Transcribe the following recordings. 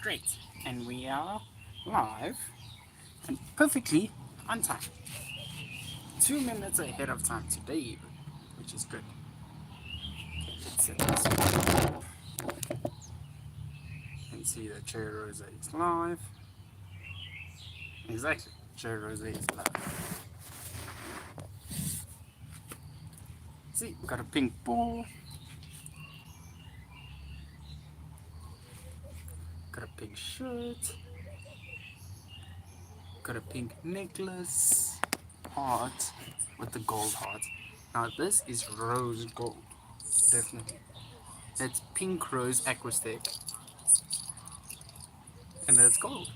Great. And we are live and perfectly on time. 2 minutes ahead of time today, even, which is good. Okay, let's set this up and see that GoldenJRosa is live. Exactly, GoldenJRosa is live. See, we got a pink ball, got a pink shirt, got a pink necklace, heart with the gold heart. Now this is rose gold, definitely. That's pink rose aquastic, and that's gold.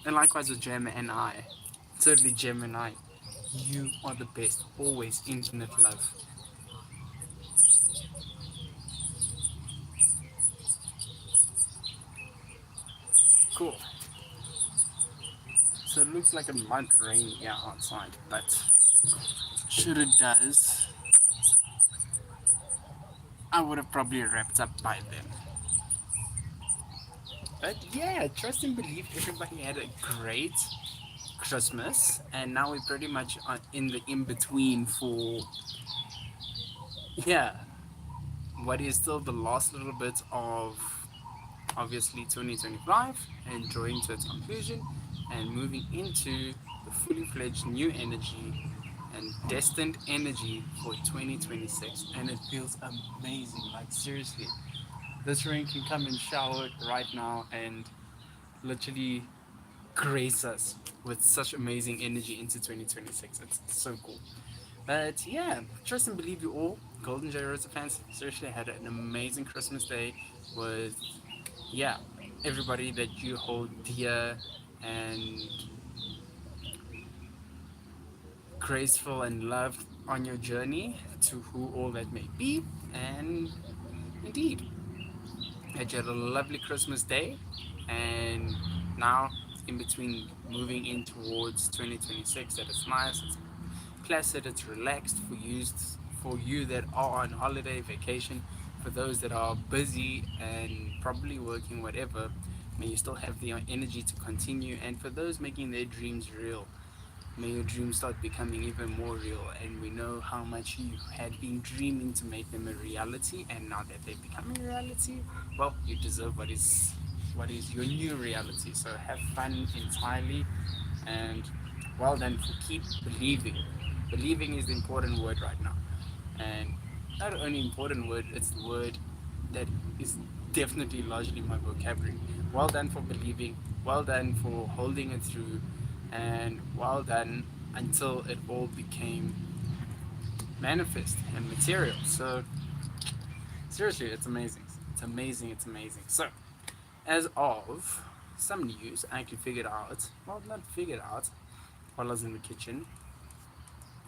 And likewise with Gem and I. Thirdly, Gem and I. You are the best. Always infinite love. Cool. So it looks like it might rain here outside, but should it does, I would have probably wrapped up by then. But yeah, trust and believe everybody had a great Christmas, and now we're pretty much in the in between for, yeah, what is still the last little bit of obviously 2025 and drawing to its conclusion and moving into the fully fledged new energy and destined energy for 2026. And it feels amazing, like seriously, this rain can come and shower right now and literally grace us with such amazing energy into 2026. It's so cool. But yeah, trust and believe you all, GoldenJRosa fans. Seriously, I had an amazing Christmas day with, yeah, everybody that you hold dear and graceful and loved on your journey to who all that may be. And indeed, I had a lovely Christmas day, and now in between moving in towards 2026, that it's nice, it's placid, it's relaxed for you that are on holiday, vacation, for those that are busy and probably working, whatever. May you still have the energy to continue, and for those making their dreams real, may your dreams start becoming even more real. And we know how much you had been dreaming to make them a reality, and now that they're becoming a reality, well, you deserve what is your new reality. So have fun entirely, and well done for keep believing. Believing is the important word right now, and not only important word, it's the word that is definitely largely my vocabulary. Well done for believing, well done for holding it through, and well done until it all became manifest and material. So seriously, it's amazing. It's amazing, it's amazing. So as of some news, I actually figured out, well, not figured out, while I was in the kitchen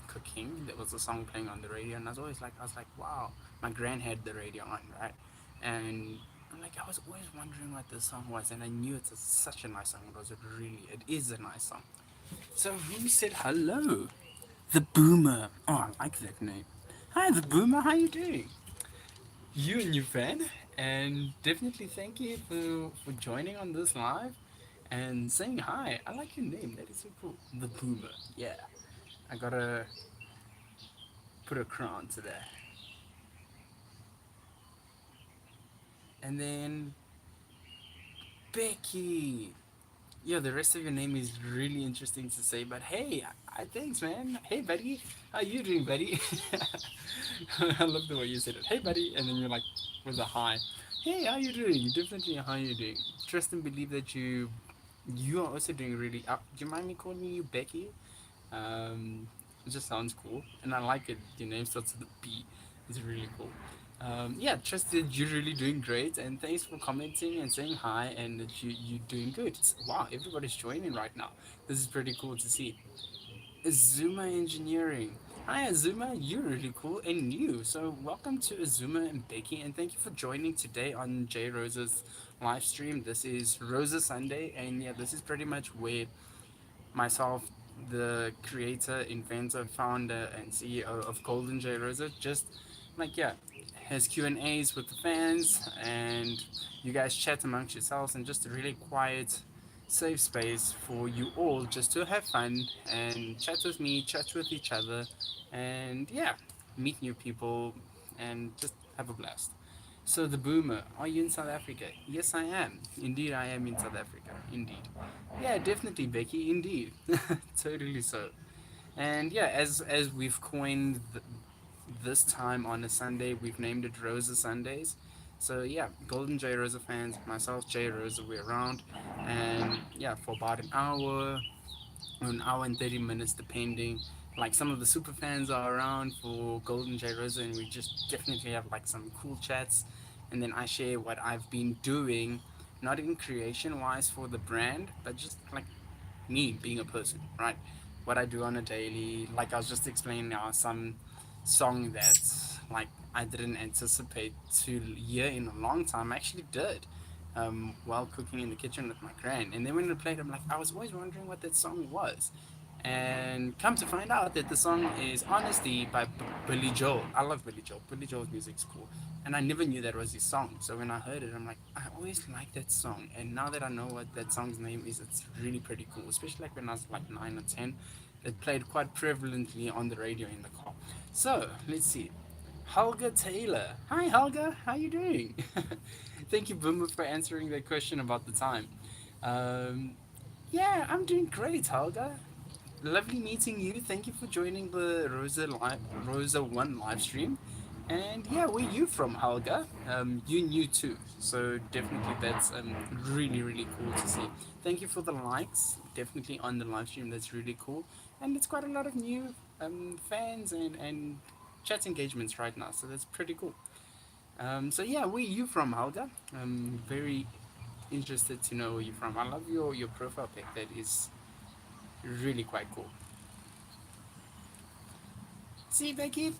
cooking, there was a song playing on the radio, and I was like, wow. My gran had the radio on, right? And I'm like, I was always wondering what this song was, and I knew it's such a nice song. It is a nice song. So who said hello? The Boomer. Oh, I like that name. Hi, the Boomer. How you doing? You a new fan, and definitely thank you for joining on this live and saying hi. I like your name. That is so cool. The Boomer. Yeah. I gotta put a crown to that. And then Becky. Yeah, the rest of your name is really interesting to say, but hey, thanks, man. Hey, buddy. How you doing, buddy? I love the way you said it. Hey, buddy. And then you're like, with a hi. Hey, how you doing? Definitely, how you doing? Trust and believe that you are also doing really. Do you mind me calling you Becky? It just sounds cool, and I like it. Your name starts with a B. It's really cool. Yeah, trust that you're really doing great, and thanks for commenting and saying hi, and that you're doing good. Wow, everybody's joining right now. This is pretty cool to see. Azuma Engineering. Hi Azuma, you're really cool and new. So welcome to Azuma and Becky, and thank you for joining today on J Rosa's live stream. This is Rosa Sunday, and yeah, this is pretty much where myself, the creator, inventor, founder, and CEO of GoldenJRosa, just like, yeah, has Q and A's with the fans and you guys chat amongst yourselves and just a really quiet, safe space for you all just to have fun and chat with me, chat with each other, and yeah, meet new people and just have a blast. So the boomer, are you in South Africa? Yes, I am. Indeed, I am in South Africa. Indeed. Yeah, definitely, Becky. Indeed, totally so. And yeah, as we've coined this time on a Sunday, we've named it Rosa Sundays. So yeah, Golden J Rosa fans, myself, J Rosa, we're around, and yeah, for about an hour and 30 minutes, depending. Like some of the super fans are around for Golden J Rosa, and we just definitely have like some cool chats. And then I share what I've been doing, not in creation wise for the brand, but just like me being a person, right? What I do on a daily, like I was just explaining now, some song that like I didn't anticipate to hear in a long time. I actually did, while cooking in the kitchen with my grand. And then when it played, I'm like, I was always wondering what that song was. And come to find out that the song is Honesty by Billy Joel. I love Billy Joel. Billy Joel's music's cool. And I never knew that was his song. So when I heard it, I'm like, I always liked that song. And now that I know what that song's name is, it's really pretty cool. Especially like when I was like 9 or 10. It played quite prevalently on the radio in the car. So let's see. Helga Taylor. Hi Helga, how you doing? Thank you, Boomer, for answering that question about the time. Um, yeah, I'm doing great, Helga. Lovely meeting you. Thank you for joining the Rosa One live stream. And yeah, where you from, Helga? You new too, so definitely that's really cool to see. Thank you for the likes, definitely on the live stream. That's really cool, and it's quite a lot of new fans and chat engagements right now. So that's pretty cool. So yeah, where you from, Helga? I'm very interested to know where you're from. I love your profile pic. That is really quite cool. See, Becky,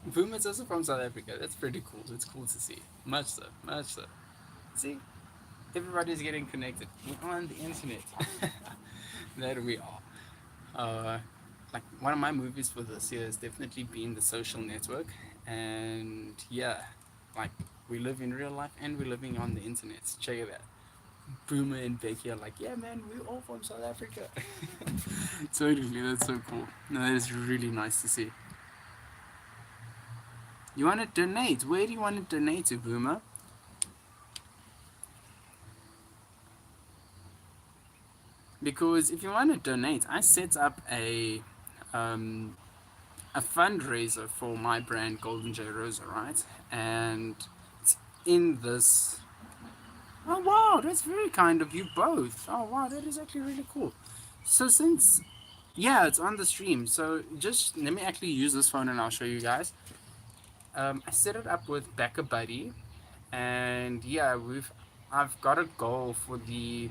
Boomer's also from South Africa. That's pretty cool. It's cool to see. Much so, much so. See, everybody's getting connected. We're on the internet. That we are. Uh, like one of my movies for this year has definitely been The Social Network, and yeah, like we live in real life and we're living on the internet. So check it out. Boomer and Becky are like, yeah, man, we're all from South Africa. Totally, that's so cool. No, that is really nice to see. You want to donate? Where do you want to donate to, Boomer? Because if you want to donate, I set up um, a fundraiser for my brand GoldenJRosa, right? And it's in this. Oh wow, that's very kind of you both. Oh wow, that is actually really cool. So since yeah, it's on the stream. So just let me actually use this phone and I'll show you guys. I set it up with Backer Buddy, and yeah, I've got a goal for the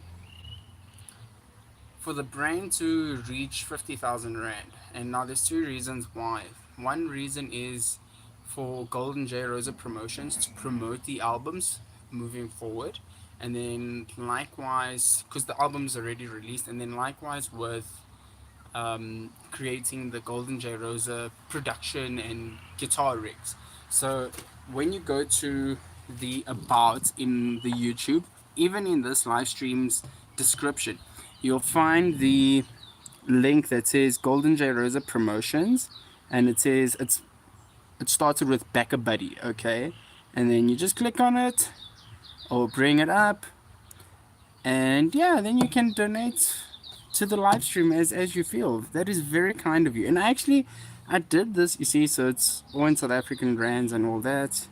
brand to reach 50,000 Rand. And now there's two reasons why. One reason is for Golden J Rosa Promotions to promote the albums moving forward. And then likewise, because the album's already released, and then likewise with creating the Golden J Rosa production and guitar rigs. So when you go to the about in the YouTube, even in this live stream's description, you'll find the link that says Golden J Rosa Promotions, and it started with Backer Buddy, okay, and then you just click on it or bring it up, and yeah, then you can donate to the live stream as you feel. That is very kind of you. And I did this, you see, so it's all in South African rands and all that.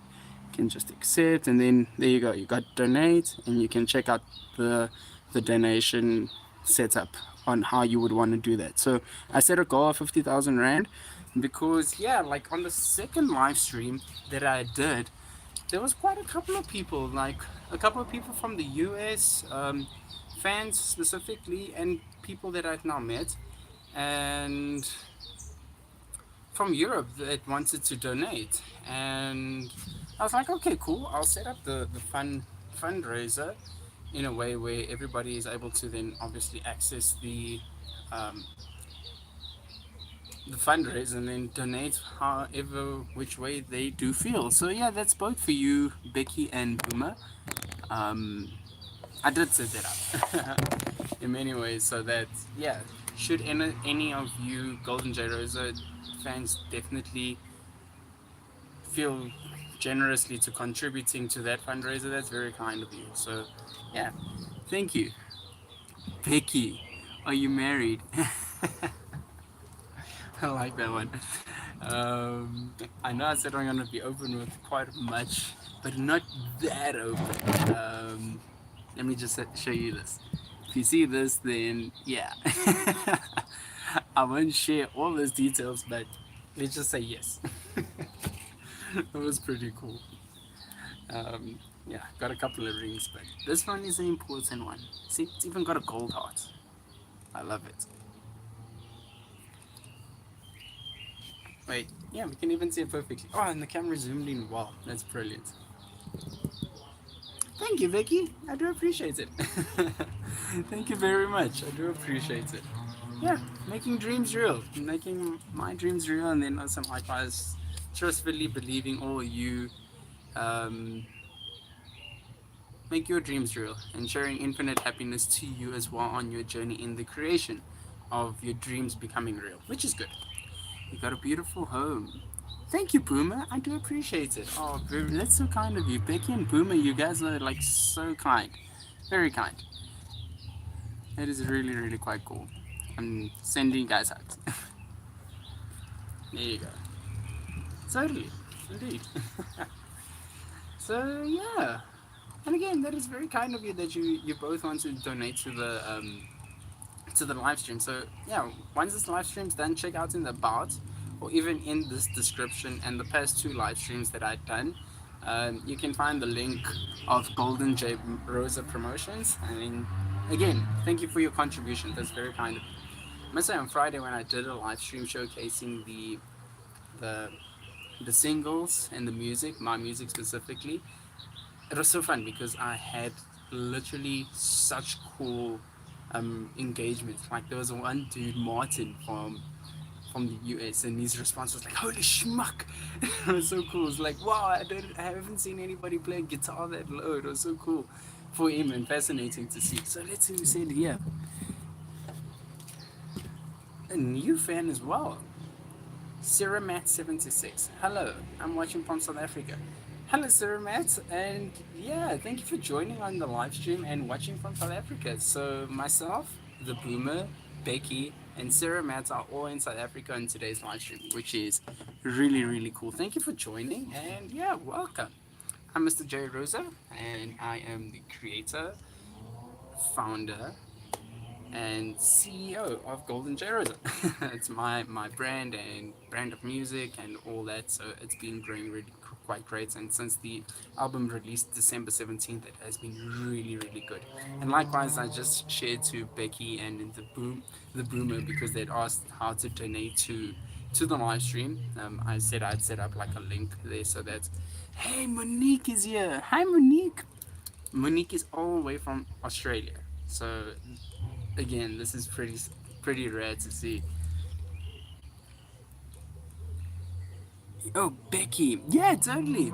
You can just accept, and then there you go. You got donate, and you can check out the donation setup on how you would want to do that. So I set a goal of 50,000 Rand because yeah, like on the second live stream that I did, there was quite a couple of people, like a couple of people from the US, fans specifically, and people that I've now met, and from Europe that wanted to donate. And I was like, okay, cool. I'll set up the fundraiser in a way where everybody is able to then obviously access um, the fundraise and then donate however which way they do feel. So yeah, that's both for you, Becky and Boomer. Um, I did set that up in many ways, so that yeah, should any of you Golden J Rosa fans definitely feel generously to contributing to that fundraiser, that's very kind of you. So yeah, thank you. Becky, are you married? I like that one. I know I said I'm gonna be open with quite much, but not that open. Let me just show you this. If you see this, then yeah, I won't share all those details, but let's just say yes. It was pretty cool. Um, yeah, got a couple of rings, but this one is an important one. See, it's even got a gold heart. I love it. Wait, yeah, we can even see it perfectly. Oh, and the camera zoomed in. Wow, that's brilliant. Thank you, Vicky. I do appreciate it. Thank you very much. I do appreciate it. Yeah, making dreams real, making my dreams real, and then also likewise, trustfully believing all you um, make your dreams real, and sharing infinite happiness to you as well on your journey in the creation of your dreams becoming real, which is good. You got a beautiful home. Thank you, Boomer. I do appreciate it. Oh, that's so kind of you. Becky and Boomer, you guys are like so kind. Very kind. That is really, really quite cool. I'm sending you guys hugs. There you go. Totally. Indeed. So, yeah. And again, that is very kind of you that you both want to donate to the live stream. So yeah, once this live stream's done, check out in the about or even in this description and the past two live streams that I've done. You can find the link of Golden J Rosa Promotions. I mean, again, thank you for your contribution. That's very kind of you. I must say on Friday when I did a live stream showcasing the the singles and the music, my music specifically, it was so fun because I had literally such cool engagements. Like there was one dude, Martin from the US, and his response was like, "Holy schmuck!" It was so cool. It was like, "Wow, I haven't seen anybody play guitar that low." It was so cool for him and fascinating to see. So let's see who said here. A new fan as well. Siramat76. Hello, I'm watching from South Africa. Hello, Siramat, and yeah, thank you for joining on the live stream and watching from South Africa. So, myself, the Boomer, Becky, and Siramat are all in South Africa in today's live stream, which is really, really cool. Thank you for joining, and yeah, welcome. I'm Mr.Jay Rosa, and I am the creator, founder, and CEO of GoldenJRosa. It's my brand and brand of music and all that. So it's been growing really quite great. And since the album released December 17th, it has been really really good. And likewise, I just shared to Becky and the Boomer because they'd asked how to donate to the live stream. I said I'd set up like a link there so that, hey, Monique is here. Hi, Monique. Monique is all the way from Australia. So again, this is pretty rare to see. Oh, Becky, yeah, totally,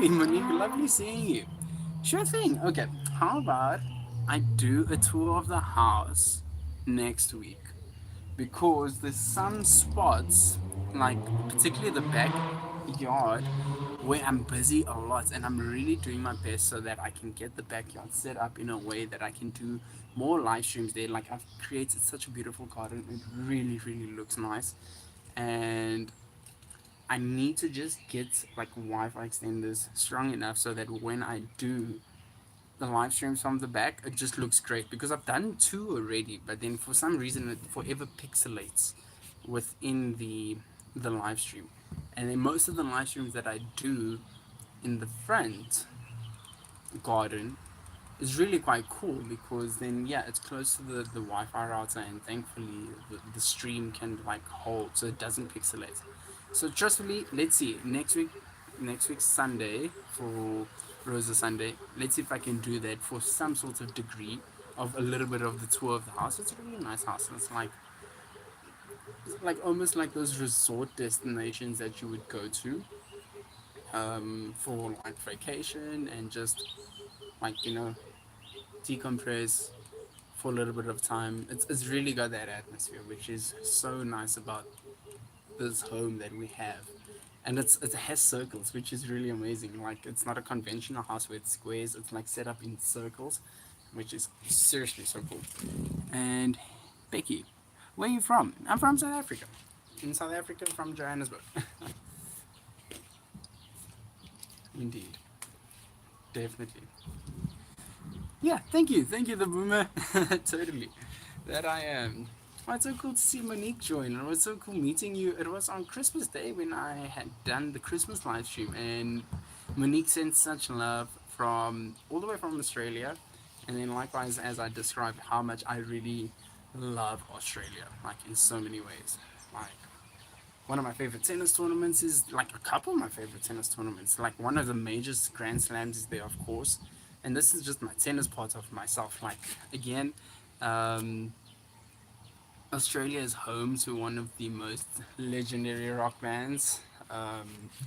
Monique, lovely seeing you. Sure thing. Okay, how about I do a tour of the house next week? Because there's some spots, like particularly the backyard, where I'm busy a lot and I'm really doing my best so that I can get the backyard set up in a way that I can do more live streams there. Like I've created such a beautiful garden, it really, really looks nice. And I need to just get like Wi-Fi extenders strong enough so that when I do the live streams from the back, it just looks great because I've done two already, but then for some reason it forever pixelates within the live stream. And then most of the live streams that I do in the front garden is really quite cool because then yeah, it's close to the Wi-Fi router and thankfully the stream can like hold so it doesn't pixelate. So trustfully, let's see next week Sunday for Rosa Sunday. Let's see if I can do that for some sort of degree of a little bit of the tour of the house. It's a really nice house. It's like almost like those resort destinations that you would go to for like vacation and just like, decompress for a little bit of time. It's really got that atmosphere, which is so nice about this home that we have. And it has circles, which is really amazing. Like, it's not a conventional house where it's squares, it's like set up in circles, which is seriously so cool. And Becky, where are you from? I'm from South Africa. In South Africa, from Johannesburg. Indeed, definitely. Yeah, thank you, the boomer. Totally. That I am. Oh, it's so cool to see Monique join. It was so cool meeting you. It was on Christmas Day when I had done the Christmas live stream, and Monique sent such love from all the way from Australia, and then likewise as I described how much I really love Australia, like in so many ways. Like, one of my favorite tennis tournaments is like a couple of my favorite tennis tournaments. Like, one of the major Grand Slams is there, of course, and this is just my tennis part of myself. Like, again, um, Australia is home to one of the most legendary rock bands,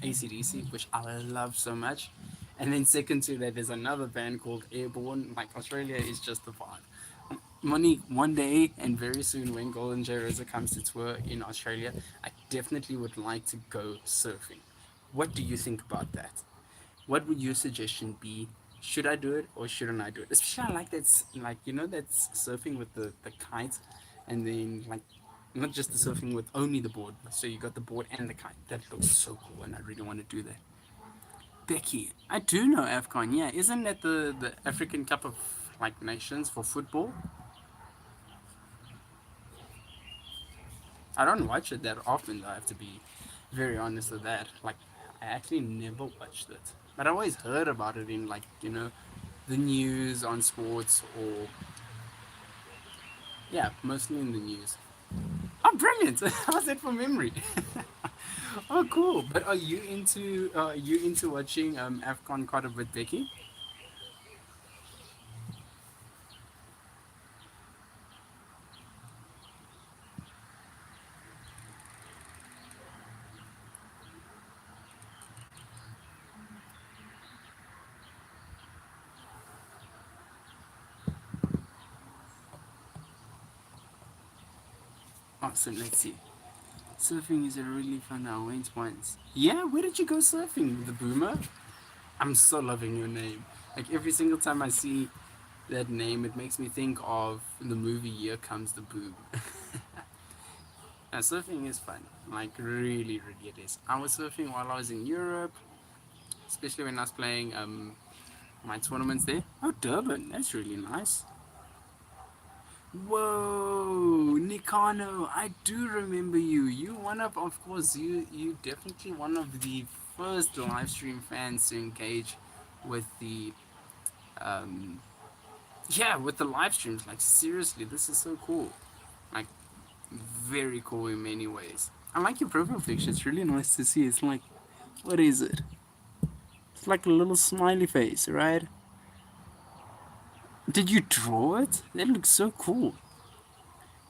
AC/DC, which I love so much. And then second to that, there's another band called Airborne. Like, Australia is just a vibe. Monique, one day and very soon when GoldenJRosa comes to tour in Australia, I definitely would like to go surfing. What do you think about that? What would your suggestion be? Should I do it or shouldn't I do it? Especially I like that's like, that's surfing with the kite, and then like not just the surfing with only the board. So you got the board and the kite. That looks so cool, and I really want to do that. Becky, I do know AFCON. Yeah, isn't that the African Cup of like Nations for football? I don't watch it that often, though. I have to be very honest with that. Like, I actually never watched it, but I always heard about it in like the news on sports, or yeah, mostly in the news. Oh, brilliant! How's that for memory? Oh, cool. But are you into watching Afcon quite a bit, Becky? Awesome. Let's see. Surfing is a really fun. I went once. Yeah, where did you go surfing, the boomer? I'm so loving your name. Like, every single time I see that name, it makes me think of the movie Here Comes the Boom. Surfing is fun. Like, really, really it is. I was surfing while I was in Europe, especially when I was playing my tournaments there. Oh, Durban, that's really nice. Whoa, Nikano, I do remember you. You one of course, you definitely one of the first live stream fans to engage with the um yeah, with the live streams. Like, seriously, this is so cool. Like, very cool in many ways. I like your profile picture. It's really nice to see. It's like, what is it? It's like a little smiley face, right? Did you draw it? That looks so cool.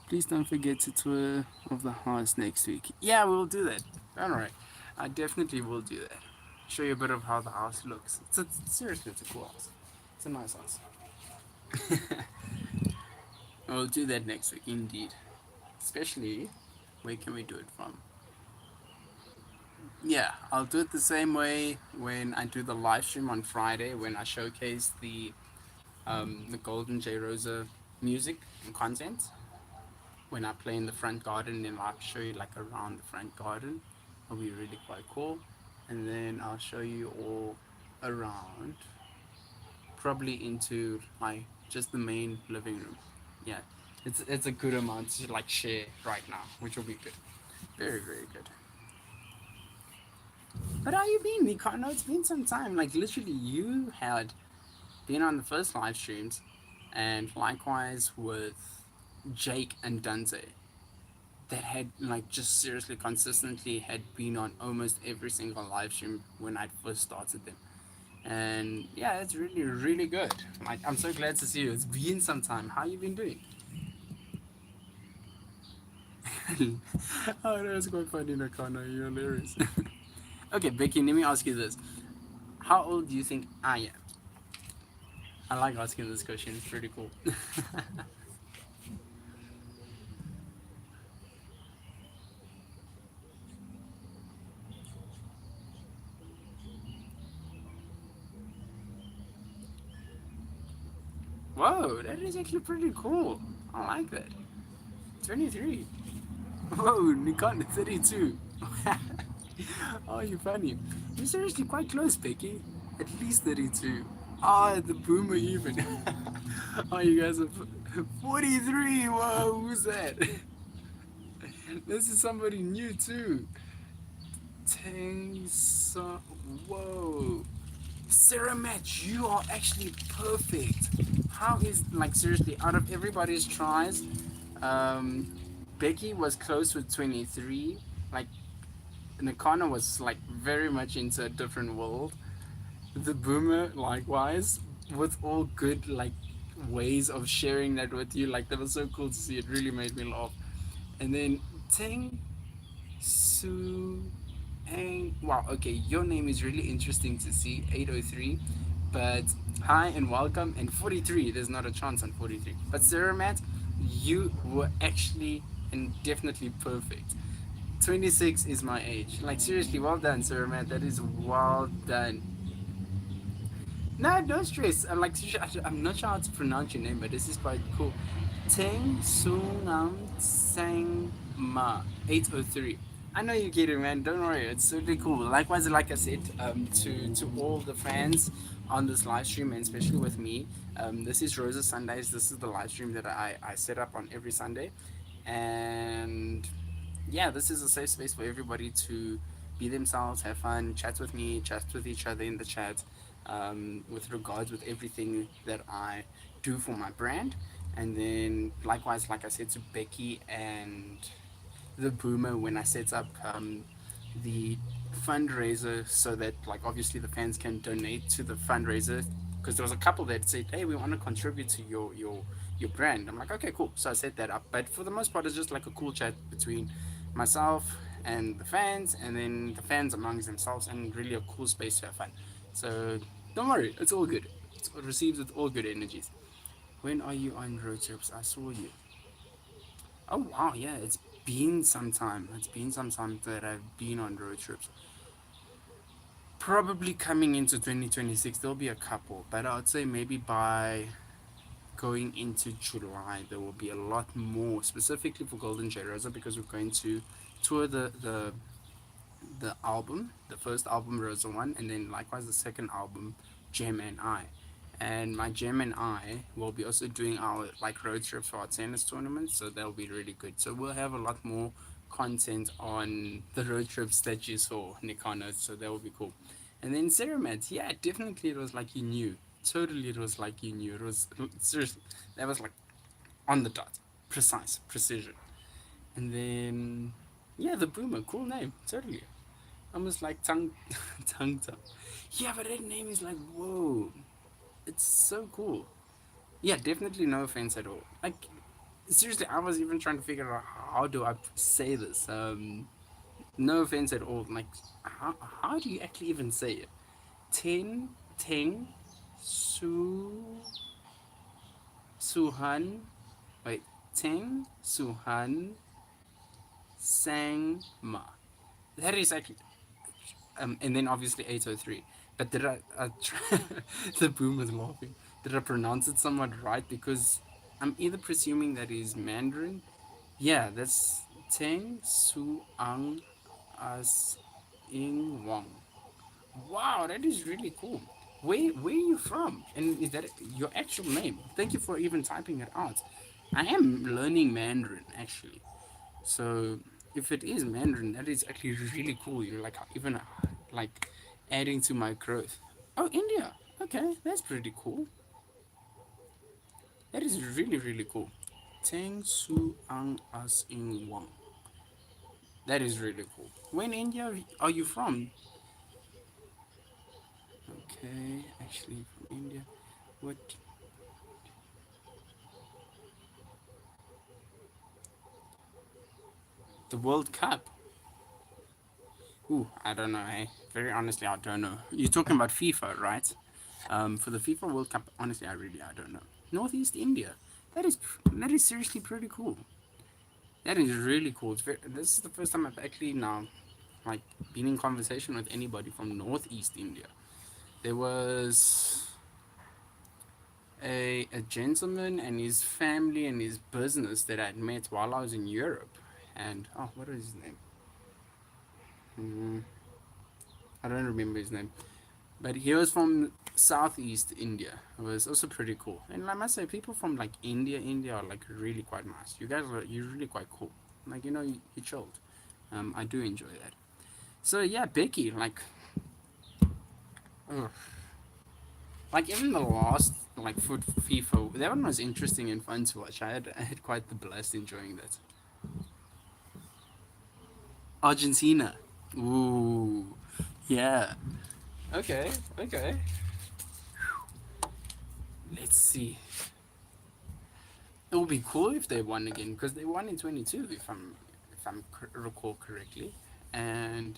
Please don't forget to tour of the house next week. Yeah, we'll do that. Alright. I definitely will do that. Show you a bit of how the house looks. Seriously, it's a cool house. It's a nice house. We'll do that next week, indeed. Especially, where can we do it from? Yeah, I'll do it the same way when I do the live stream on Friday when I showcase the GoldenJRosa music and content. When I play in the front garden, and I'll show you like around the front garden. It'll be really quite cool. And then I'll show you all around, probably into my just the main living room. Yeah, it's a good amount to like share right now, which will be good. Very, very good. But how you been, Nico? I know it's been some time. Like, literally, you had been on the first live streams, and likewise with Jake and Dunze, that had like just seriously consistently had been on almost every single live stream when I first started them. And yeah, it's really, really good. Like, I'm so glad to see you. It's been some time. How you been doing? Oh, that's quite funny, Nakano. You're hilarious. Okay, Becky, let me ask you this. How old do you think I am? I like asking this question. It's pretty cool. Whoa, that is actually pretty cool. I like that. 23. Whoa, Nikon 32. Oh, you're funny. You're seriously quite close, Becky. At least 32. Ah, the boomer even. Oh, you guys are 43. Whoa, who's that? This is somebody new too. Tang so whoa. Sarah Match, you are actually perfect. How is like seriously out of everybody's tries, um, Becky was close with 23. Like Nakana was like very much into a different world. The boomer likewise, with all good like ways of sharing that with you. Like that was so cool to see. It really made me laugh. And then Ting Su Hang. Wow, okay, your name is really interesting to see. 803. But hi and welcome. And 43, there's not a chance on 43. But Sarah Matt, you were actually and definitely perfect. 26 is my age. Like, seriously, well done, Sarah Matt. That is well done. No, no stress. I'm like, I'm not sure how to pronounce your name, but this is quite cool. Teng Sungam Sang Ma 803. I know you get it, man. Don't worry, it's really cool. Likewise, like I said, to all the fans on this live stream, and especially with me, this is Rosa Sundays. This is the live stream that I set up on every Sunday, and yeah, this is a safe space for everybody to be themselves, have fun, chat with me, chat with each other in the chat, with regards with everything that I do for my brand. And then likewise, like I said to Becky and the boomer, when I set up the fundraiser, so that like obviously the fans can donate to the fundraiser, because there was a couple that said, hey, we want to contribute to your brand. I'm like, okay, cool. So I set that up, but for the most part it's just like a cool chat between myself and the fans, and then the fans amongst themselves, and really a cool space to have fun. So don't worry, it's all good. It receives with all good energies. When are you on road trips? I saw you. Oh wow, yeah, it's been some time. It's been some time that I've been on road trips. Probably coming into 2026, there'll be a couple, but I would say maybe by going into July, there will be a lot more, specifically for GoldenJRosa, because we're going to tour the album, the first album, Rosa One, and then likewise the second album, Gem and I. And my Gem and I will be also doing our like road trips for our tennis tournament, so that'll be really good. So we'll have a lot more content on the road trips that you saw, Nikano. So that will be cool. And then Ceremats, yeah, definitely it was like you knew. Totally, it was like you knew. It was seriously, that was like on the dot, precise, precision. And then yeah, the Boomer, cool name, totally. Almost like tongue. Yeah, but that name is like whoa. It's so cool. Yeah, definitely no offense at all. Like seriously, I was even trying to figure out how do I say this. No offense at all. Like how do you actually even say it? Ten Teng Su Suhan. Wait, Teng Suhan Sang Ma. That is actually and then obviously 803. But did I try, the boom was laughing. Did I pronounce it somewhat right? Because I'm either presuming that is Mandarin. Yeah, that's Teng Su Ang As Ing Wang. Wow, that is really cool. Where are you from? And is that your actual name? Thank you for even typing it out. I am learning Mandarin actually. So if it is Mandarin, that is actually really cool. You're like even like adding to my growth. Oh, India. Okay, that's pretty cool. That is really cool. Teng Su Ang As In Wang. That is really cool. Where in India are you from? Okay, actually from India. What? The World Cup. Ooh, I don't know. Hey, very honestly, I don't know. You're talking about FIFA, right? For the FIFA World Cup, honestly, I don't know. Northeast India. That is seriously pretty cool. That is really cool. This is the first time I've actually now like been in conversation with anybody from Northeast India. There was a gentleman and his family and his business that I'd met while I was in Europe. And oh, what is his name? Mm, I don't remember his name. But he was from Southeast India. It was also pretty cool. And I must say, people from like India are like really quite nice. You're really quite cool. Like you chilled. I do enjoy that. So yeah, Becky, ugh. Like even the last like foot FIFA, that one was interesting and fun to watch. I had quite the blast enjoying that. Argentina. Ooh, yeah. Okay, okay. Let's see. It would be cool if they won again because they won in 22 if I'm recall correctly. And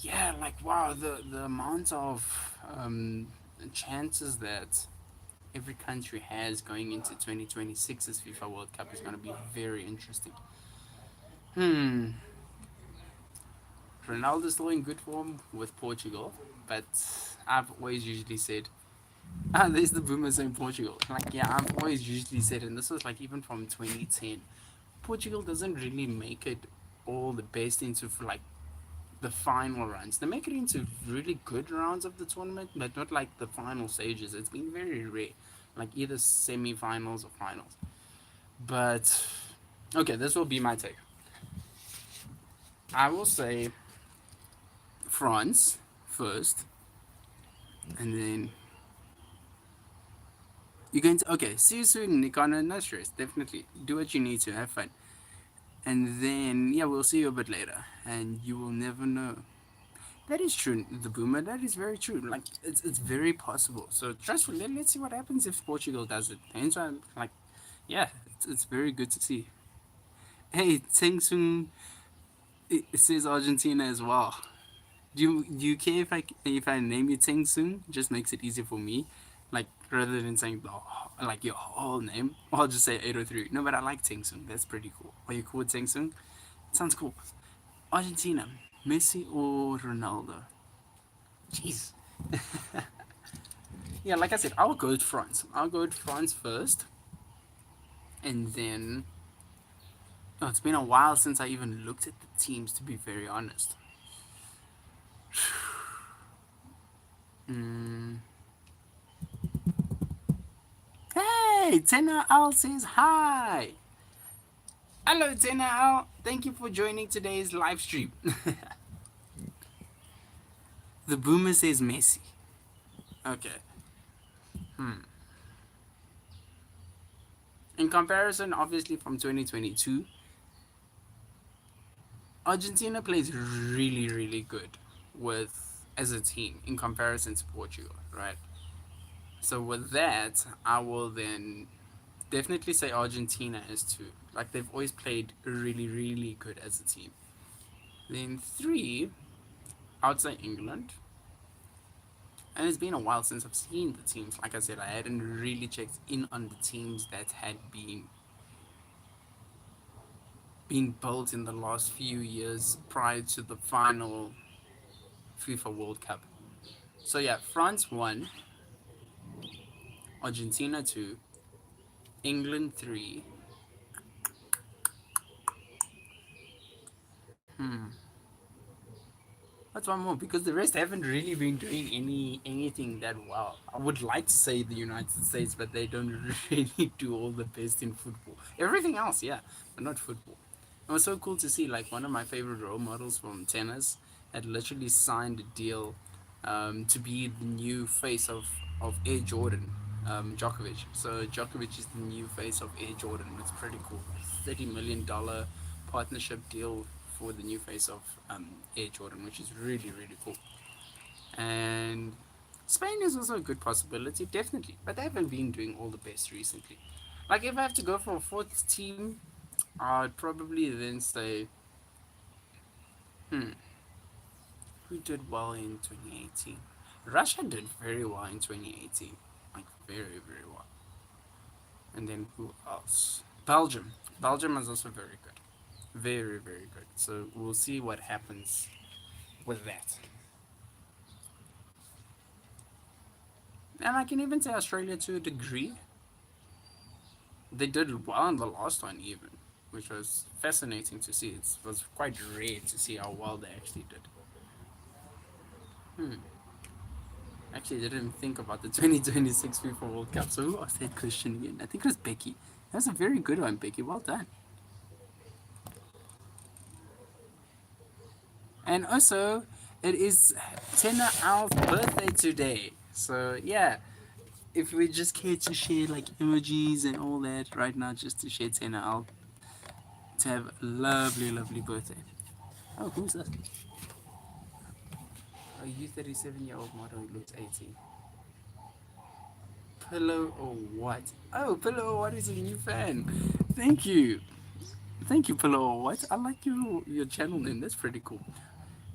yeah, like wow, the amount of chances that every country has going into 2026's FIFA World Cup is going to be very interesting. Hmm. Ronaldo's still in good form with Portugal, but I've always usually said, ah, there's the boomers in Portugal. Like, yeah, I've always usually said, and this was like even from 2010, Portugal doesn't really make it all the best into like the final rounds. They make it into really good rounds of the tournament, but not like the final stages. It's been very rare, like either semi-finals or finals. But okay, this will be my take. I will say France first, and then you're going to okay. See you soon, Nikana. No stress. Definitely do what you need to have fun, and then yeah, we'll see you a bit later, and you will never know. That is true, the boomer. That is very true. Like it's very possible. So trust me. Let's see what happens if Portugal does it. And so I'm like, yeah, it's very good to see. Hey, Teng Sung, it says Argentina as well. Do you care if I name you Teng Sung? Just makes it easier for me. Like rather than saying like your whole name, I'll just say 803. No, but I like Teng Sung. That's pretty cool. Are you cool with Teng Sung? Sounds cool. Argentina, Messi or Ronaldo? Jeez. Yeah, like I said, I'll go with France. I'll go with France first, and then. Oh, it's been a while since I even looked at the teams. To be very honest. Mm. Hey, Tena Al says hi. Hello, Tena Al. Thank you for joining today's live stream. The boomer says Messi. Okay. Hmm. In comparison, obviously from 2022, Argentina plays really, really good with as a team in comparison to Portugal, right? So with that, I will then definitely say Argentina as two. Like they've always played really, really good as a team. Then three, I would say England. And it's been a while since I've seen the teams. Like I said, I hadn't really checked in on the teams that had been built in the last few years prior to the final FIFA World Cup. So yeah, France won, Argentina two, England three. Hmm. That's one more because the rest haven't really been doing anything that well. I would like to say the United States, but they don't really do all the best in football. Everything else, yeah, but not football. It was so cool to see like one of my favorite role models from tennis had literally signed a deal to be the new face of Air Jordan, Djokovic. So Djokovic is the new face of Air Jordan. It's pretty cool. $30 million partnership deal for the new face of Air Jordan, which is really really cool. And Spain is also a good possibility, definitely, but they haven't been doing all the best recently. Like if I have to go for a fourth team, I'd probably then say, hmm, who did well in 2018? Russia did very well in 2018, like very very well. And then who else? Belgium. Belgium is also very good, very very good. So we'll see what happens with that. And I can even say Australia to a degree. They did well in the last one even, which was fascinating to see. It was quite rare to see how well they actually did. Hmm. Actually, I didn't think about the 2026 FIFA World Cup. So who asked that question again? I think it was Becky. That was a very good one, Becky. Well done. And also, it is Tina Al's birthday today. So yeah, if we just care to share like emojis and all that right now, just to share Tina Al to have a lovely, lovely birthday. Oh, who's that? A U37-year-old model who looks 18. Pillow or what? Oh, Pillow or what is a new fan. Thank you. Thank you, Pillow or what? I like your channel name. That's pretty cool.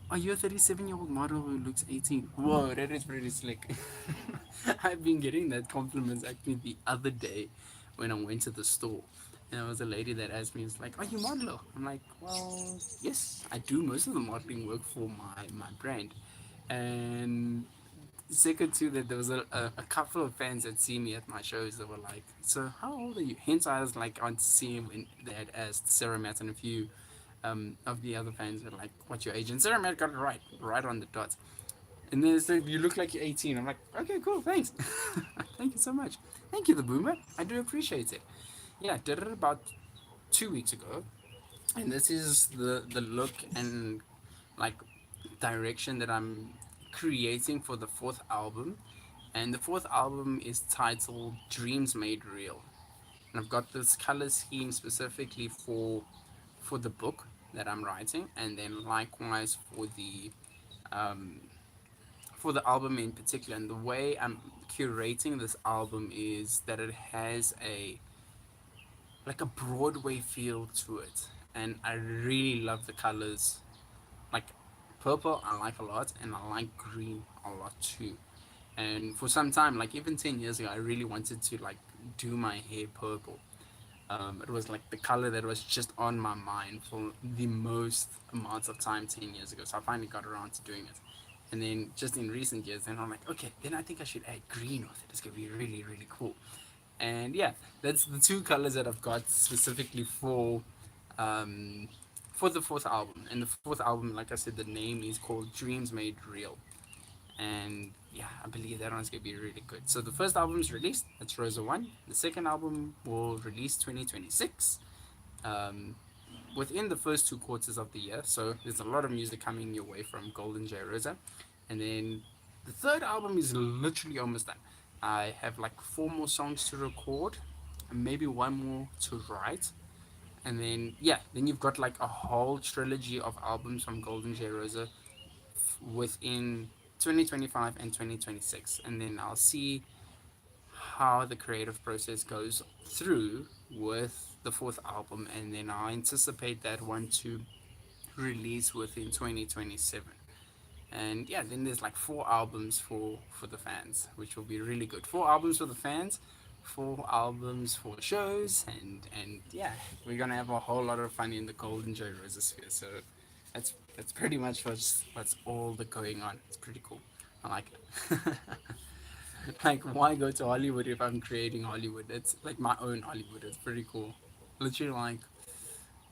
Are you a 37-year-old model who looks 18? Whoa, that is pretty slick. I've been getting that compliment actually the other day when I went to the store. And there was a lady that asked me, it's like, are you model? I'm like, well, yes, I do most of the modeling work for my brand. And second to that, there was a couple of fans that see me at my shows that were like, so how old are you? Hence, I was like on to see him when they had asked Sarah Matt and a few of the other fans were like, what's your age? And Sarah Matt got it right on the dot. And then it said, you look like you're 18. I'm like, okay, cool, thanks. Thank you so much. Thank you, the boomer. I do appreciate it. Yeah, I did it about 2 weeks ago. And this is the look and like direction that I'm creating for the fourth album. And the fourth album is titled Dreams Made Real. And I've got this color scheme specifically for the book that I'm writing, and then likewise um, for the album in particular. And the way I'm curating this album is that it has a like a Broadway feel to it, and I really love the colors. Like purple, I like a lot, and I like green a lot too. And for some time, like even 10 years ago, I really wanted to like do my hair purple. It was like the color that was just on my mind for the most amounts of time 10 years ago. So I finally got around to doing it. And then just in recent years, then I'm like, okay, then I think I should add green with it. It's gonna be really, really cool. And yeah, that's the two colors that I've got specifically um, for the fourth album. And the fourth album, like I said, the name is called Dreams Made Real. And yeah, I believe that one's gonna be really good. So the first album is released. That's Rosa One. The second album will release 2026. Um, Within the first 2 quarters of the year. So there's a lot of music coming your way from GoldenJRosa, and then the third album is literally almost done. I have like 4 more songs to record, and maybe one more to write, and then yeah, then you've got like a whole trilogy of albums from GoldenJRosa within 2025 and 2026, and then I'll see how the creative process goes through with the fourth album, and then I anticipate that one to release within 2027. And yeah, then there's like 4 albums for the fans, which will be really good. 4 albums for the fans, 4 albums for shows, and yeah, we're gonna have a whole lot of fun in the GoldenJRosa sphere. So that's pretty much what's all the going on. It's pretty cool. I like it. Like, why go to Hollywood if I'm creating Hollywood? It's like my own Hollywood. It's pretty cool. Literally, like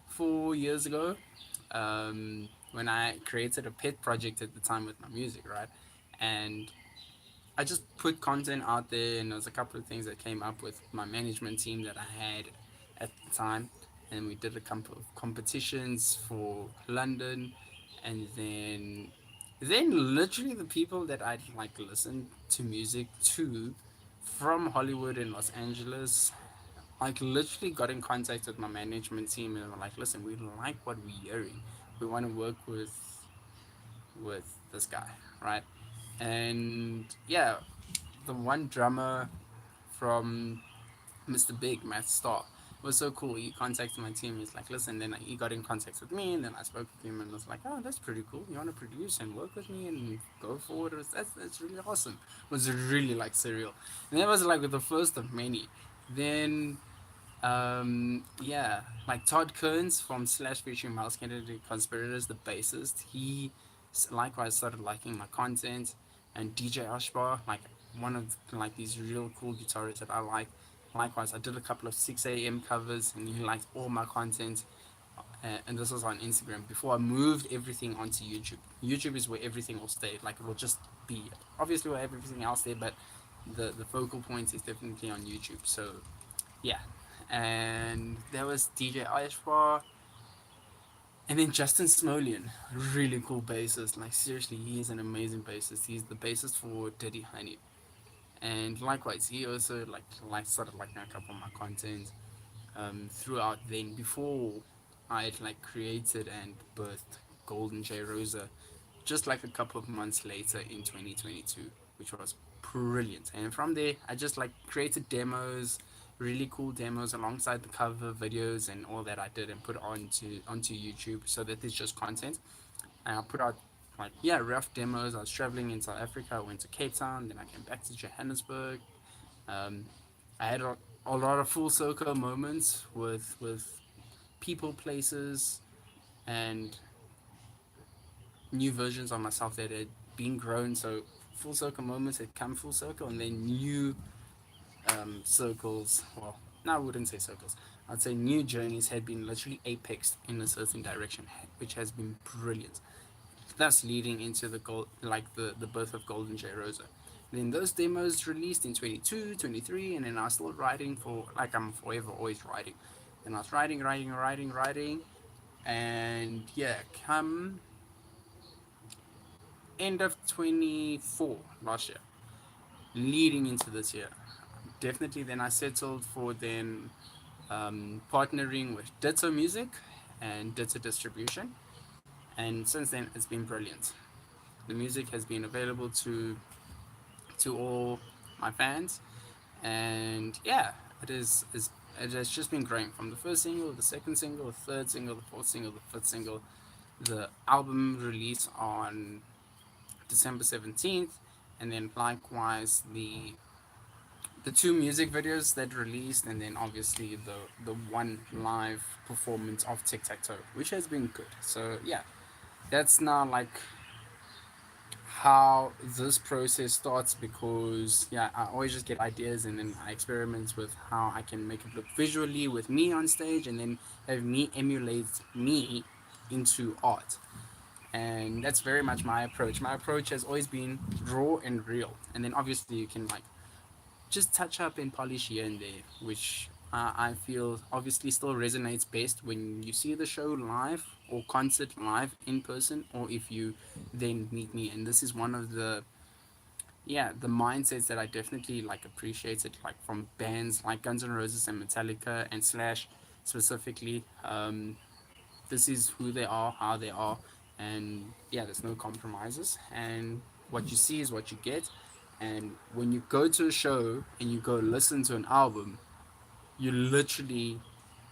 4 years ago, when I created a pet project at the time with my music, right? And I just put content out there, and there was a couple of things that came up with my management team that I had at the time, and we did a couple of competitions for London, and then literally the people that I'd like listen to music to from Hollywood and Los Angeles, like literally got in contact with my management team and were like, listen, we like what we're hearing. We want to work with this guy, right? And yeah, the one drummer from Mr. Big, Matt Starr. was so cool. He contacted my team. He's like, listen, then he got in contact with me, and then I spoke with him, and was like, oh, that's pretty cool. You want to produce and work with me and go forward? That's really awesome. It was really like surreal, and that was like the first of many. Then yeah, like Todd Kearns from Slash featuring Miles Kennedy Conspirators, the bassist, he likewise started liking my content, and DJ Ashbar, like one of like these real cool guitarists that I like. Likewise, I did a couple of 6 a.m. covers, and he liked all my content. And this was on Instagram before I moved everything onto YouTube. YouTube is where everything will stay. Like it will just be. Obviously, we'll have everything else there, but the focal point is definitely on YouTube. So yeah, and there was DJ Ashbar, and then Justin Smolian, really cool bassist. Like seriously, he is an amazing bassist. He's the bassist for Diddy Honey, and likewise, he also like started liking a couple of my content throughout then before I had like created and birthed GoldenJRosa just like a couple of months later in 2022, which was brilliant. And from there, I just like created demos, really cool demos alongside the cover videos and all that I did and put onto YouTube so that there's just content. And I put out like yeah rough demos. I was traveling in South Africa. I went to Cape Town, then I came back to Johannesburg. Um, I had a lot of full circle moments with people, places, and new versions of myself that had been grown. So full circle moments had come full circle, and then new circles. Well, no, I wouldn't say circles. I'd say new journeys had been literally apexed in a certain direction, which has been brilliant. Thus leading into the goal, like the birth of GoldenJRosa. Then those demos released in 22, 23, and then I was still writing for like I'm forever always writing. And I was writing, and yeah, come end of 24 last year, leading into this year. Definitely, then I settled for then partnering with Ditto Music and Ditto Distribution, and since then it's been brilliant. The music has been available to all my fans, and yeah, it has just been growing from the first single, the second single, the third single, the fourth single, the fifth single, the album release on December 17th, and then likewise the two music videos that released, and then obviously the one live performance of Tic Tac Toe, which has been good. So yeah, that's now like how this process starts, because yeah, I always just get ideas and then I experiment with how I can make it look visually with me on stage, and then have me emulate me into art. And that's very much my approach. My approach has always been raw and real, and then obviously you can like just touch up and polish here and there, which I feel obviously still resonates best when you see the show live or concert live in person, or if you then meet me. And this is one of the yeah the mindsets that I definitely like appreciated, like from bands like Guns N' Roses and Metallica and Slash specifically. This is who they are, how they are, and yeah, there's no compromises. And what you see is what you get. And when you go to a show and you go listen to an album, you literally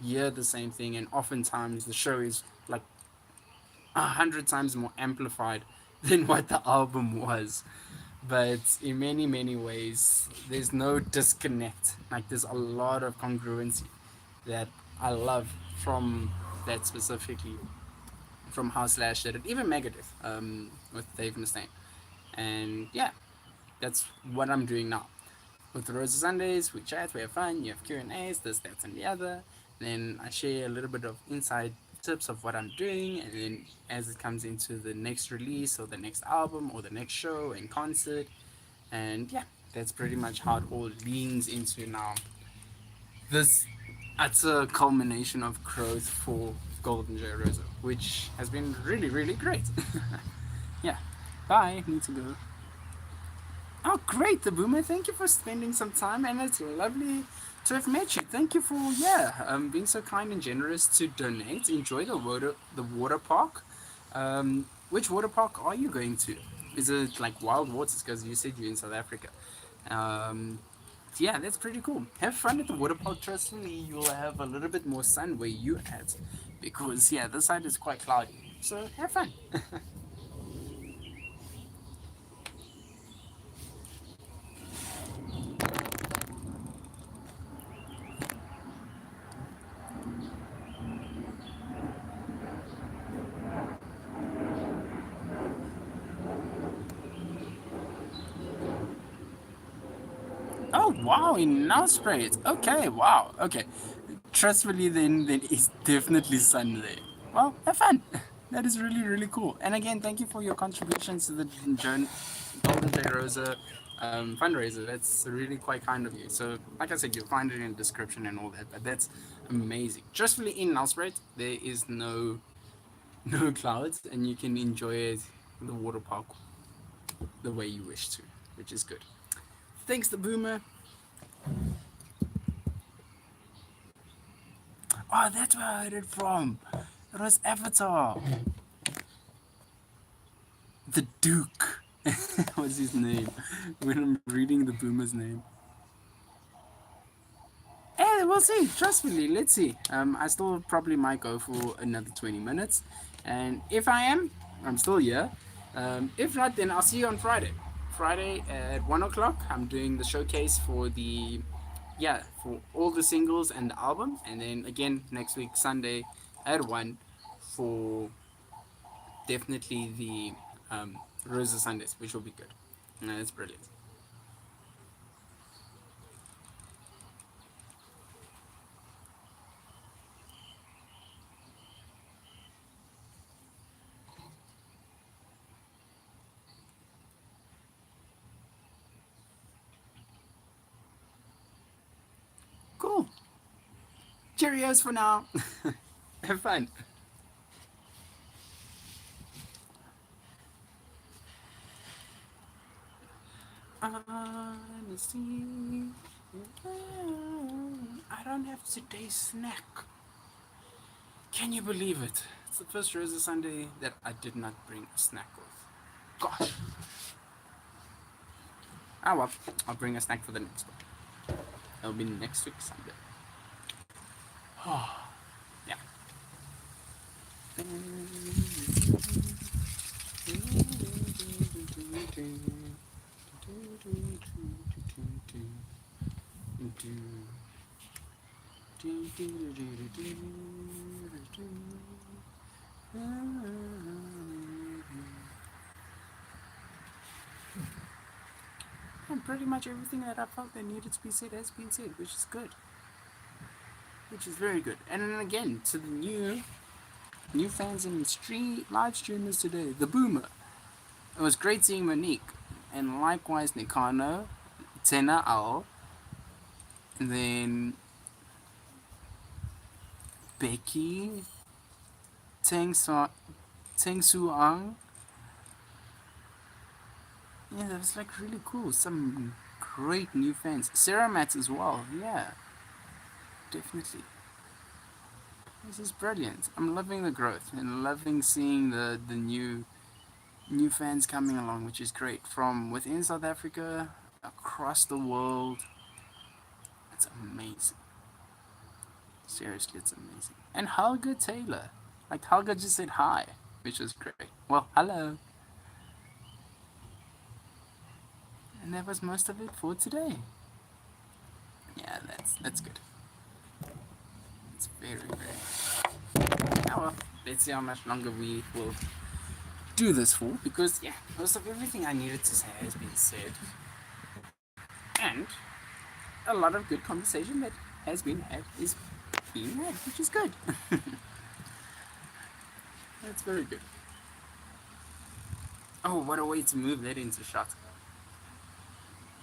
hear the same thing, and oftentimes the show is like 100 times more amplified than what the album was. But in many ways, there's no disconnect. Like there's a lot of congruency that I love from that specifically, from how Slash did it, even Megadeth with Dave Mustaine. And yeah, that's what I'm doing now. With the Rosa Sundays, we chat, we have fun, you have Q&As, this, that, and the other. Then I share a little bit of inside tips of what I'm doing, and then as it comes into the next release or the next album or the next show and concert, and yeah, that's pretty much how it all leans into now. This utter culmination of growth for GoldenJRosa, which has been really great. Yeah. Bye. Need to go. Oh, great, the boomer. Thank you for spending some time, and it's lovely to have met you. Thank you for being so kind and generous to donate. Enjoy the water park. Which water park are you going to? Is it like Wild Waters? Because you said you're in South Africa. Um, Yeah, that's pretty cool. Have fun at the water park. Trust me, you'll have a little bit more sun where you at, because yeah, this side is quite cloudy. So have fun. Oh wow, in now sprays. Okay, wow. Okay, trustfully then it's definitely sun there. Well, have fun. That is really really cool. And again, thank you for your contributions to the GoldenJRosa fundraiser. That's really quite kind of you. So, like I said, you'll find it in the description and all that. But that's amazing. Trustfully in Nelspruit, there is no clouds, and you can enjoy it, the water park the way you wish to, which is good. Thanks, the boomer. Oh, that's where I heard it from. It was Avatar. The Duke. What's his name? When I'm reading the boomer's name. Hey, we'll see. Trust me, let's see. I still probably might go for another 20 minutes. And if I am, I'm still here. If not, then I'll see you on Friday. Friday at 1 o'clock, I'm doing the showcase for for all the singles and the album. And then again, next week, Sunday at 1 for definitely the Rosa Sundays, which will be good. No, that's brilliant. Cool. Cheerios for now. Have fun. Honesty. I don't have today's snack. Can you believe it? It's the first Rosa Sunday that I did not bring a snack with. Gosh. Ah well, I'll bring a snack for the next one. It'll be next week Sunday. Oh, yeah. And pretty much everything that I felt that needed to be said has been said, which is good. Which is very good. And then again, to the new fans and live streamers today, the Boomer. It was great seeing Monique. And likewise Nikano, Tena Al, and then Becky, Teng, Teng Su Ang. Yeah, that was like really cool. Some great new fans. Sarah Mats as well. Yeah, definitely. This is brilliant. I'm loving the growth and loving seeing the new fans coming along, which is great. From within South Africa, across the world. It's amazing. Seriously, it's amazing. And Helga Taylor. Like Helga just said hi, which was great. Well, hello. And that was most of it for today. Yeah, that's good. It's very, very. Oh well, let's see how much longer we will do this for, because yeah, most of everything I needed to say has been said, and a lot of good conversation that has been had is being had, which is good. That's very good. Oh, what a way to move that into shot.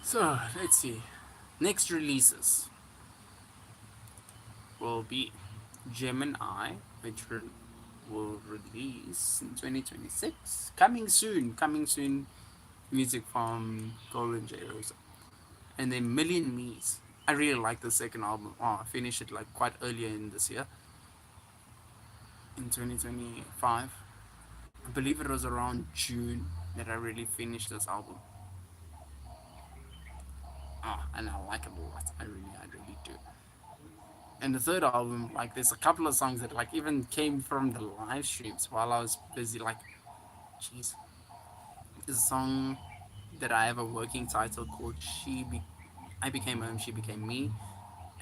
So let's see. Next releases will be Gemini, which will release in 2026. Coming soon, coming soon. Music from GoldenJRosa. And then Million Me's. I really like the second album. Oh, I finished it like quite earlier in this year, in 2025. I believe it was around June that I really finished this album. and I like it a lot. I really do. And the third album, like, there's a couple of songs that like even came from the live streams while I was busy. Like, jeez, there's a song that I have a working title called I Became Home, She Became Me,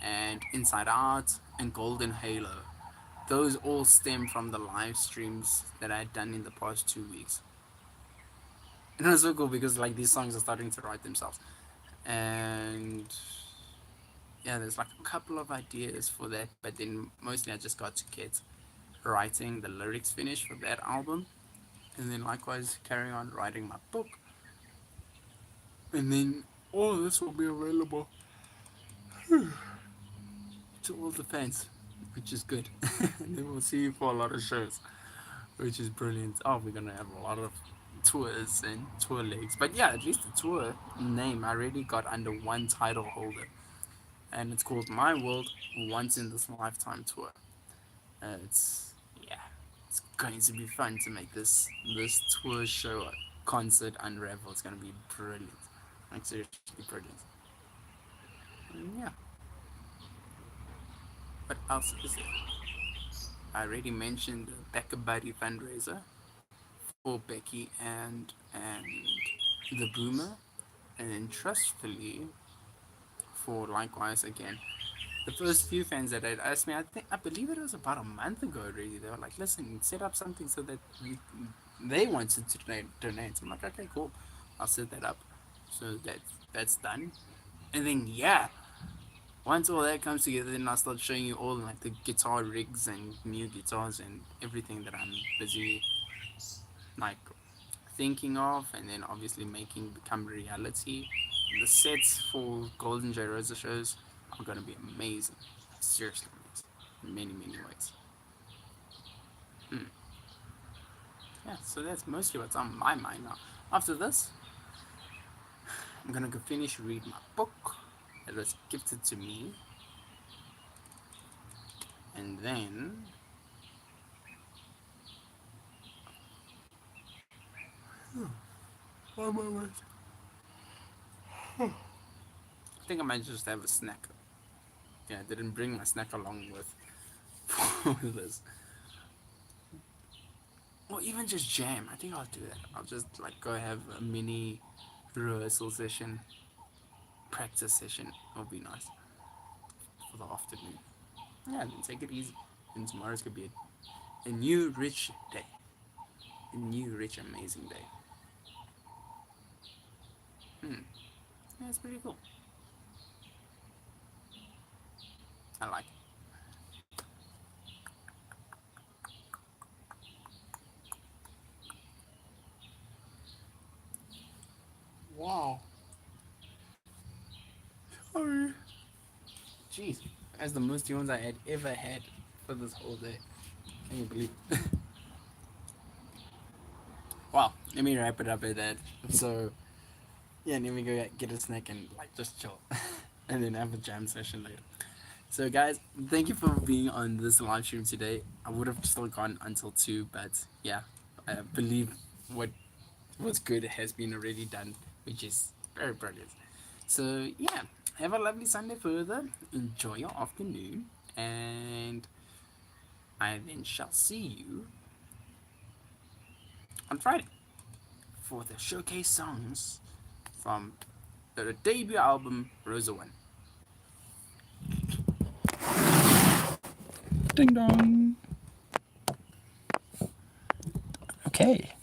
and Inside Out, and Golden Halo. Those all stem from the live streams that I had done in the past 2 weeks. And it was so cool because like these songs are starting to write themselves. And yeah, there's like a couple of ideas for that, but then mostly I just got to get writing the lyrics finished for that album, and then likewise carry on writing my book, and then all of this will be available to all the fans, which is good. And then we'll see you for a lot of shows, which is brilliant. Oh, we're gonna have a lot of tours and tour legs, but yeah, at least the tour name I already got under one title holder, and it's called My World Once in This Lifetime Tour. It's yeah, it's going to be fun to make this tour show concert unravel. It's gonna be brilliant, like seriously brilliant. And yeah, what else is there? I already mentioned the Becca Buddy fundraiser for Becky and the Boomer, and then trustfully for likewise again the first few fans that had asked me, I believe it was about a month ago already. They were like, "Listen, set up something so that they wanted to donate." I'm like, "Okay, cool, I'll set that up." So that's done. And then yeah, once all that comes together, then I'll start showing you all like the guitar rigs and new guitars and everything that I'm busy like thinking of, and then obviously making become reality. The sets for GoldenJRosa shows are gonna be amazing. Seriously amazing. In many ways. Hmm. Yeah, so that's mostly what's on my mind now. After this, I'm gonna go finish read my book that was gifted to me, and then I think I might just have a snack. Yeah, I didn't bring my snack along with this. Or even just jam. I think I'll do that. I'll just like go have a mini rehearsal session, practice session. It'll be nice for the afternoon. Yeah, then take it easy. And tomorrow's gonna be a new rich day. A new rich amazing day. Hmm. Yeah, it's pretty cool. I like it. Wow. Sorry. Jeez. That's the most yawns I had ever had for this whole day. Can you believe it? Wow. Let me wrap it up at that. So yeah, let me go get a snack and like just chill. And then have a jam session later. So guys, thank you for being on this live stream today. I would have still gone until 2, but yeah, I believe what was good has been already done, which is very brilliant. So yeah, have a lovely Sunday further. Enjoy your afternoon, and I then shall see you on Friday for the showcase songs from the debut album Rosa 1. Ding dong. Okay.